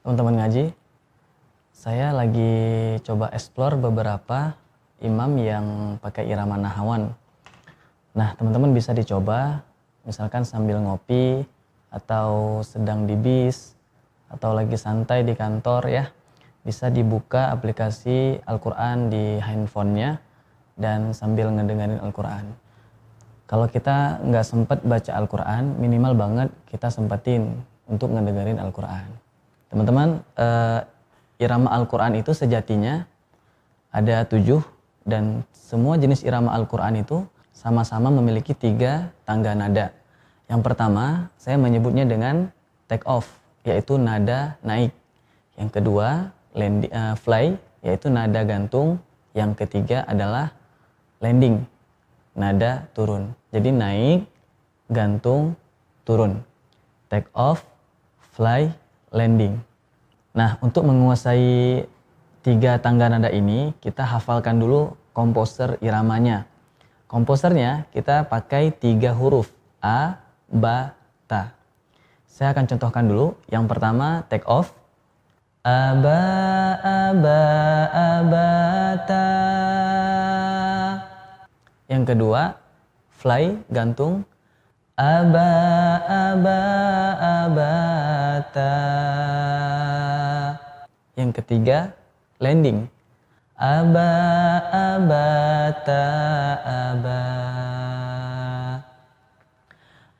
Teman-teman ngaji, saya lagi coba explore beberapa imam yang pakai irama nahawan. Nah, teman-teman bisa dicoba, misalkan sambil ngopi, atau sedang di bis, atau lagi santai di kantor ya. Bisa dibuka aplikasi Al-Quran di handphonenya, dan sambil ngedengerin Al-Quran. Kalau kita nggak sempat baca Al-Quran, minimal banget kita sempetin untuk ngedengerin Al-Quran. Teman-teman, irama Al-Quran itu sejatinya ada 7 dan semua jenis irama Al-Quran itu sama-sama memiliki 3 tangga nada. Yang pertama, saya menyebutnya dengan take off, yaitu nada naik. Yang kedua, fly, yaitu nada gantung. Yang ketiga adalah landing, nada turun. Jadi naik, gantung, turun. Take off, fly, landing. Nah, untuk menguasai 3 tangga nada ini, kita hafalkan dulu komposer iramanya. Komposernya kita pakai 3 huruf, A, Ba, Ta. Saya akan contohkan dulu. Yang pertama, take off. Aba, aba, abata. Yang kedua, fly, gantung. Aba, aba, abata. Yang ketiga, landing. Aba, abata, aba.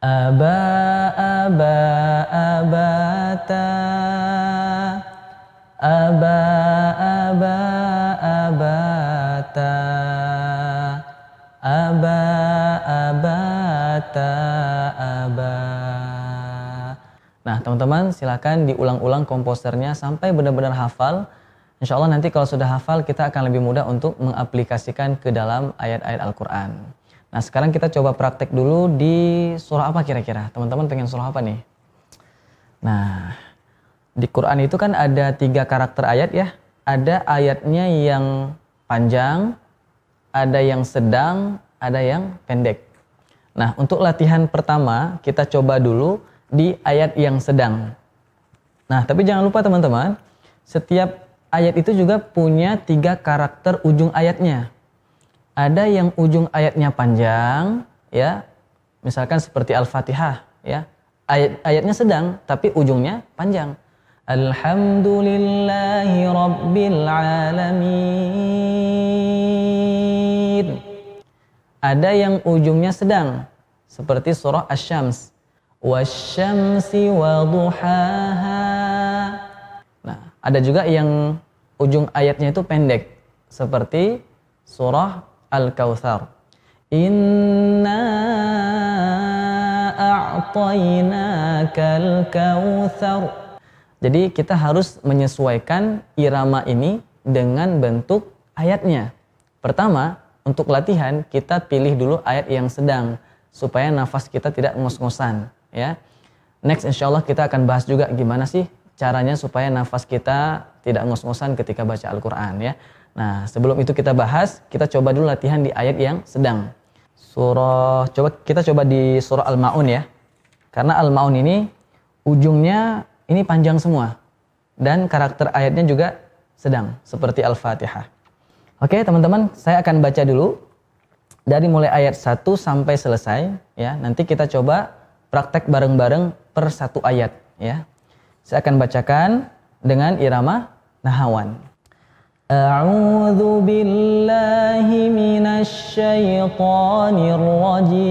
Aba, aba, abata. Aba, aba, abata. Aba, abata, aba. Nah, teman-teman silakan diulang-ulang komposernya sampai benar-benar hafal. Insya Allah nanti kalau sudah hafal kita akan lebih mudah untuk mengaplikasikan ke dalam ayat-ayat Al-Quran. Nah, sekarang kita coba praktek dulu di surah apa kira-kira? Teman-teman pengen surah apa nih? Nah, di Quran itu kan ada 3 karakter ayat ya. Ada ayatnya yang panjang, ada yang sedang, ada yang pendek. Nah, untuk latihan pertama kita coba dulu di ayat yang sedang. Nah, tapi jangan lupa teman-teman, setiap ayat itu juga punya 3 karakter ujung ayatnya. Ada yang ujung ayatnya panjang, ya, misalkan seperti Al-Fatihah, ya, ayatnya sedang, tapi ujungnya panjang. Alhamdulillahi Rabbil Alamin. Ada yang ujungnya sedang, seperti surah Asy-Syams. Wasyamsi waduhaha. Nah, ada juga yang ujung ayatnya itu pendek, seperti surah Al-Kautsar. Inna a'tainakal kautsar. Jadi kita harus menyesuaikan irama ini dengan bentuk ayatnya. Pertama, untuk latihan kita pilih dulu ayat yang sedang supaya nafas kita tidak ngos-ngosan. Ya, next insya Allah kita akan bahas juga gimana sih caranya supaya nafas kita tidak ngos-ngosan ketika baca Al-Quran ya. Nah, sebelum itu kita bahas, kita coba dulu latihan di ayat yang sedang. Kita coba di surah Al-Ma'un ya. Karena Al-Ma'un ini ujungnya ini panjang semua dan karakter ayatnya juga sedang seperti Al-Fatihah. Oke, teman-teman, saya akan baca dulu dari mulai ayat 1 sampai selesai ya. Nanti kita coba praktek bareng-bareng per 1 ayat ya. Saya akan bacakan dengan irama nahawan. A'udzu billahi minasy syaithanir rajim.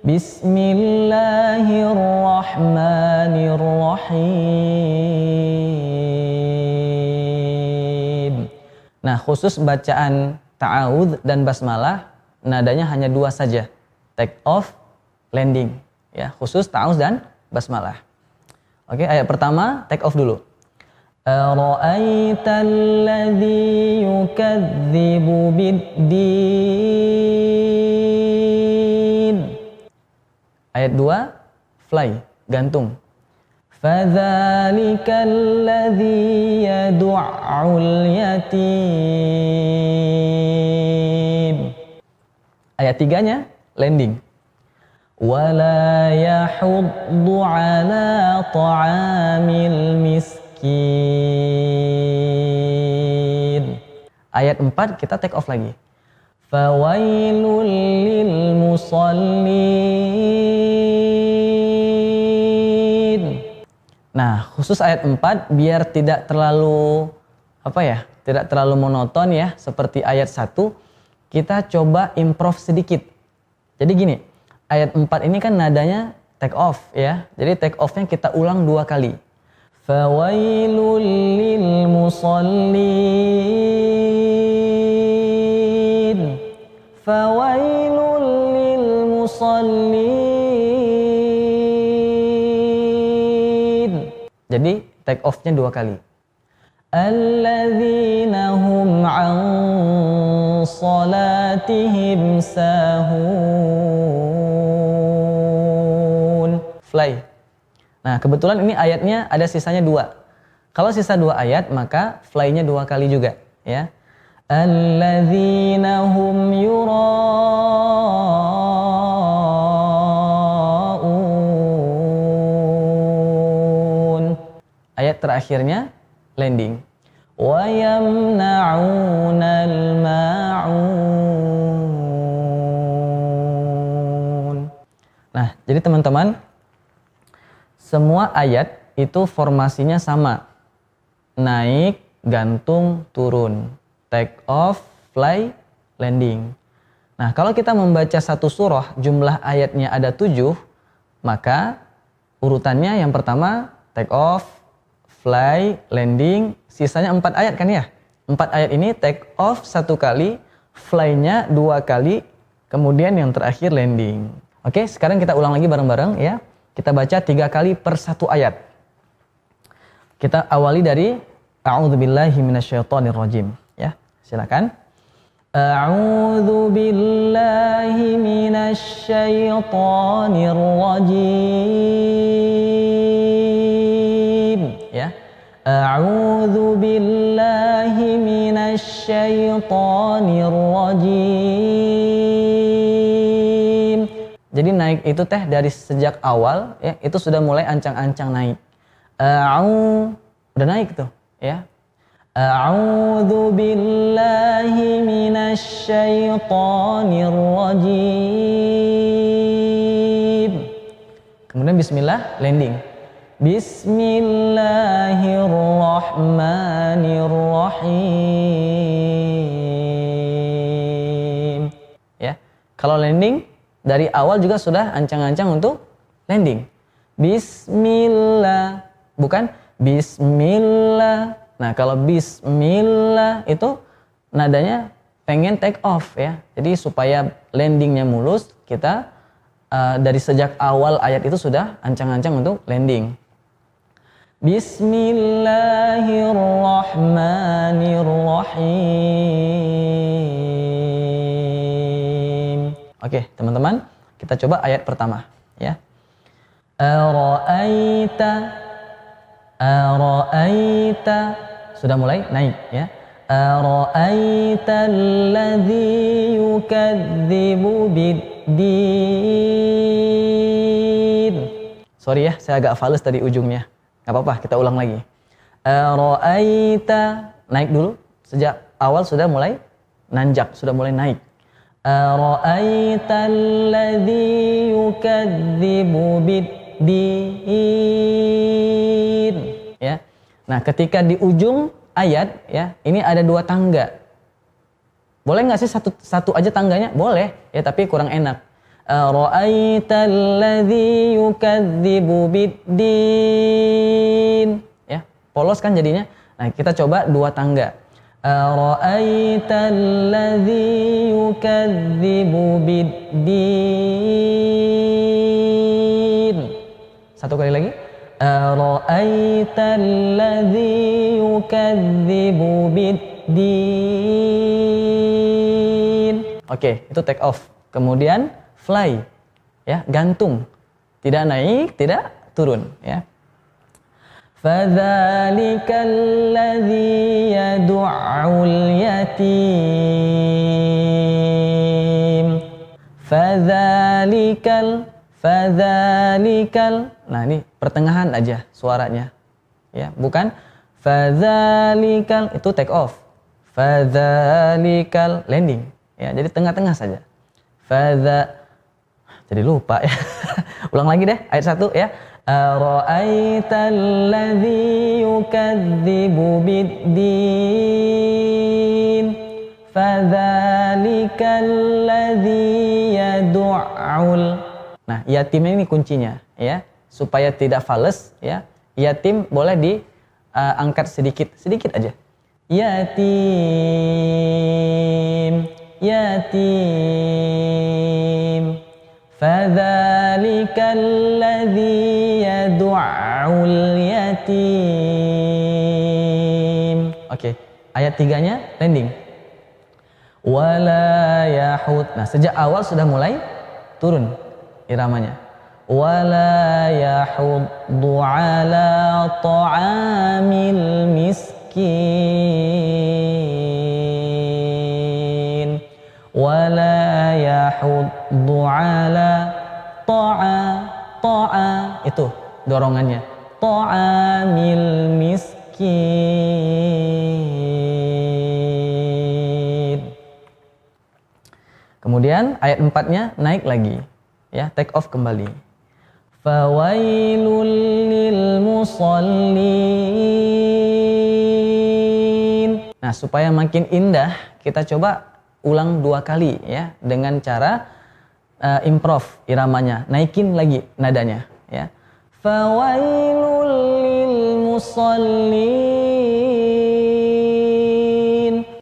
Bismillahirrahmanirrahim. Nah, khusus bacaan ta'awudz dan basmalah nadanya hanya 2 saja, take off, landing, ya, khusus ta'awudz dan basmalah. Oke, ayat pertama take off dulu. Ara'aital ladzi yukadzibu biddin. Ayat 2 fly, gantung. Fadzalikal ladzi yad'ul yatim. Ayat 3-nya landing. ولا يحض على طعام المسكين. Ayat 4 kita take off lagi. Fawailul lil musallin. Nah, khusus ayat 4 biar tidak terlalu tidak terlalu monoton ya seperti ayat 1, kita coba improve sedikit. Jadi gini, ayat 4 ini kan nadanya take off ya. Jadi take off-nya kita ulang 2 kali. Fawailul lil musallin. Fawailul lil musallin. Jadi take off-nya 2 kali. Alladzina hum an salatihim sahun. Fly. Nah, kebetulan ini ayatnya ada sisanya 2. Kalau sisa 2 ayat, maka fly-nya 2 kali juga, ya. Alladzina hum yura'un. Ayat terakhirnya landing. Wa yamna'unal ma'un. Nah, jadi teman-teman, semua ayat itu formasinya sama. Naik, gantung, turun. Take off, fly, landing. Nah, kalau kita membaca satu surah, jumlah ayatnya ada 7, maka urutannya yang pertama take off, fly, landing, sisanya 4 ayat kan ya? 4 ayat ini take off 1 kali, fly-nya 2 kali, kemudian yang terakhir landing. Oke, sekarang kita ulang lagi bareng-bareng ya. Kita baca 3 kali per 1 ayat. Kita awali dari A'udzubillahi minasyaitonirrajim ya. Silakan. A'udzubillahi minasyaitonirrajim ya. A'udzubillahi minasyaitonirrajim. Jadi naik itu teh dari sejak awal ya, itu sudah mulai ancang-ancang naik. Udah naik tuh ya. A'udzu billahi minasyaitonir rajim. Kemudian bismillah, landing. Bismillahirrahmanirrahim. Ya. Kalau landing dari awal juga sudah ancang-ancang untuk landing. Bismillah, bukan bismillah. Nah, kalau bismillah itu nadanya pengen take off ya. Jadi supaya landingnya mulus, kita dari sejak awal ayat itu sudah ancang-ancang untuk landing. Bismillahirrahmanirrahim. Oke, teman-teman, kita coba ayat pertama ya. Ara'aita sudah mulai naik ya. Ara'aita alladzi yukadzibu biddin. Sorry ya, saya agak fales tadi ujungnya. Gak apa-apa, kita ulang lagi. Ara'aita, naik dulu. Sejak awal sudah mulai nanjak, sudah mulai naik. Ara'aita alladzi yukadzibu biddin. Ya. Nah, ketika di ujung ayat ya, ini ada 2 tangga. Boleh nggak sih satu aja tangganya? Boleh, ya tapi kurang enak. Ara'aita alladzi yukadzibu biddin. Ya, polos kan jadinya. Nah, kita coba 2 tangga. Ara'aita alladzi yukadzibu biddin. Satu kali lagi. Ara'aita alladzi yukadzibu biddin. Oke, itu take off. Kemudian fly. Ya, gantung. Tidak naik, tidak turun, ya. Fadzalika alladzi yad'ul yatim. Fadzalikal Fadzalikal. Nah, ini pertengahan aja suaranya. Ya, bukan fadzalikal itu take off. Fadzalikal landing. Ya, jadi tengah-tengah saja. Jadi lupa ya. Ulang lagi deh ayat 1 ya. Ara'aital ladzi yukadzibu biddin fadzalikal ladzi yad'ul. Nah, yatim ini kuncinya ya, supaya tidak fales ya. Yatim boleh diangkat sedikit aja. Yatim, yatim. Fadzalikal ladzi yad'ul yatim. Oke, ayat 3-nya landing. Wala yahud. Nah, sejak awal sudah mulai turun iramanya. Wala yahuddu ala ta'amil miskin. Wala yahuddu ala ta'a itu dorongannya. Ta'amil miskin. Kemudian ayat 4-nya naik lagi. Ya, take off kembali. Fawailul lil musallin. Nah, supaya makin indah, kita coba ulang 2 kali ya, dengan cara improv iramanya, naikin lagi nadanya ya. Fawailul lil musallin.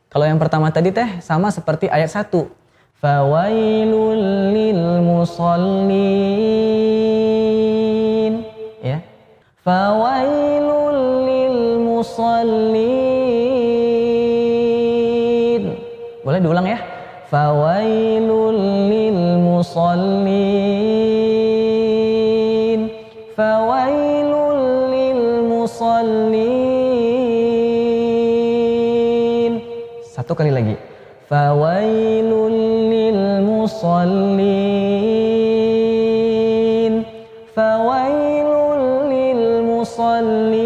Kalau yang pertama tadi teh sama seperti ayat 1. Fawailul lil musallin ya. Fawailul lil musallin. Boleh diulang ya. Fawailul lil musallin. Fawailul lil musallin. 1 kali lagi. Fawailul musallin. Fawailul lil musallin.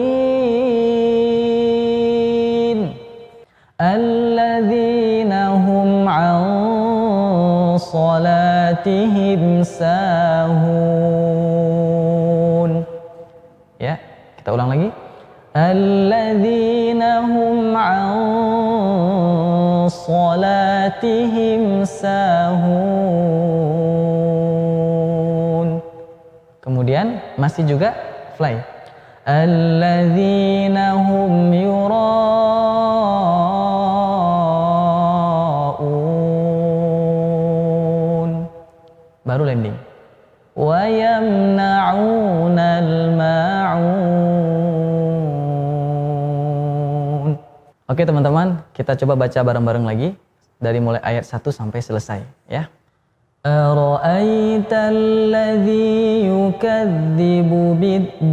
Alladzina hum an salatihim sahun. Ya, kita ulang lagi. Alladzina hum an salatihim sahun. Kemudian masih juga fly. Alladzina hum yura'un. Baru landing. Wa yamna'unal ma'un. Oke teman-teman, kita coba baca bareng-bareng lagi dari mulai ayat 1 sampai selesai ya. Ara'aital ladzi yukadzibu biddin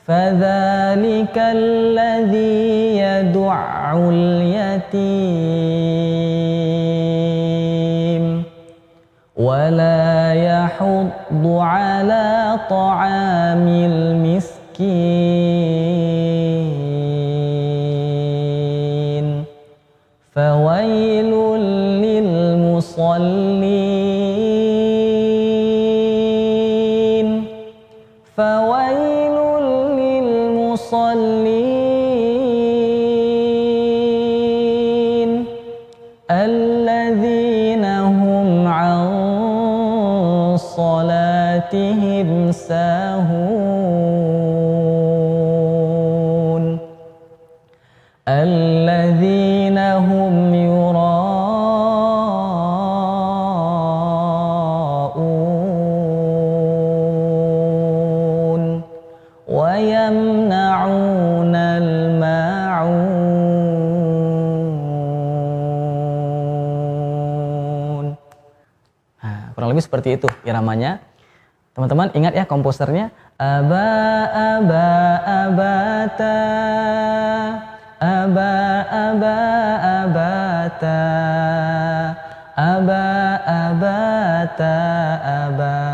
fadzalikal ladzi yad'ul yatim wala yahuddu ala ta'amil miskin. Fawailul lil musallin. Fawailul lil musallin. Alladzina hum an salatihim sahun. Alladzina hum yura'un wa yamna'unal ma'un. Nah, kurang lebih seperti itu iramanya. Teman-teman ingat ya komposernya. Abata. Abata. Aba hatta